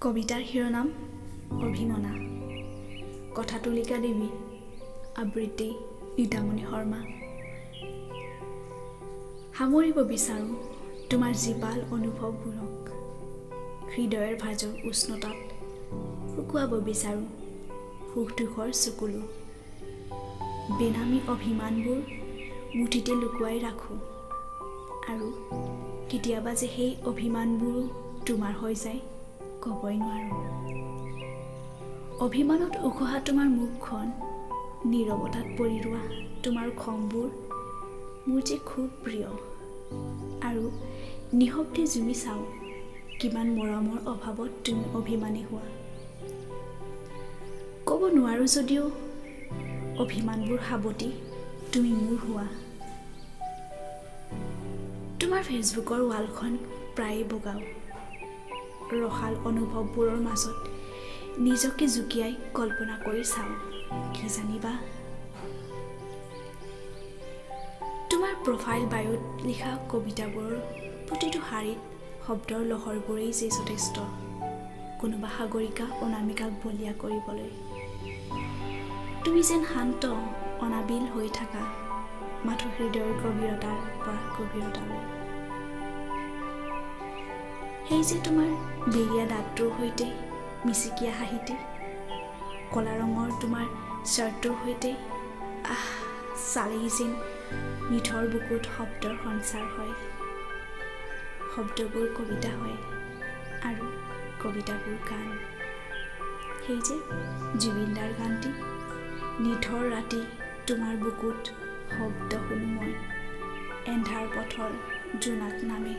কবিতাৰ শিৰোনাম অভিমনা, কথা তুলিকা দেৱী, আবৃত্তি নিতামণি শৰ্মা। সামৰিব বিচাৰোঁ তোমাৰ জীপাল অনুভৱবোৰক, হৃদয়ৰ ভাজৰ উষ্ণতাত শুকুৱাব বিচাৰোঁ সুখ দুখৰ চকুলো। বেনামী অভিমানবোৰ মুঠিতে লুকুৱাই ৰাখোঁ, আৰু কেতিয়াবা যে সেই অভিমানবোৰো তোমাৰ হৈ যায় ক'বই নোৱাৰোঁ। অভিমানত উখহা তোমাৰ মুখখন, নীৰৱতাত পৰি ৰোৱা তোমাৰ খংবোৰ মোৰ যে খুব প্ৰিয়, আৰু নিঃশব্দে জুমি চাওঁ কিমান মৰমৰ অভাৱত তুমি অভিমানী হোৱা। ক'ব নোৱাৰোঁ যদিও অভিমানবোৰ সাৱটি তুমি মোৰ হোৱা। তোমাৰ ফেচবুকৰ ৱালখন প্ৰায়ে বগাও, ৰসাল অনুভৱবোৰৰ মাজত নিজকে জুকিয়াই কল্পনা কৰি চাওঁ কি জানিবা। তোমাৰ প্ৰফাইল বায়ুত লিখা কবিতাবোৰৰ প্ৰতিটো শাৰীত শব্দৰ লহৰবোৰেই যে যথেষ্ট কোনোবা সাগৰিকা অনামিকাক বলীয়া কৰিবলৈ। তুমি যেন শান্ত অনাবিল হৈ থাকা মাথো হৃদয়ৰ গভীৰতাৰ পৰা গভীৰতালৈ। সেই যে তোমাৰ বেৰিয়া দাঁতটোৰ সৈতে মিচিকীয়া হাঁহিতে, কলা ৰঙৰ তোমাৰ শ্বাৰ্টটোৰ সৈতে চালেই যেন নিথৰ বুকুত শব্দৰ সঞ্চাৰ হয়। শব্দবোৰ কবিতা হয় আৰু কবিতাবোৰ গান। সেই যে জুবিনদাৰ গানটি, নিথৰ ৰাতি তোমাৰ বুকুত শব্দ শুনো মই, এন্ধাৰ পথৰ জোনাক নামে।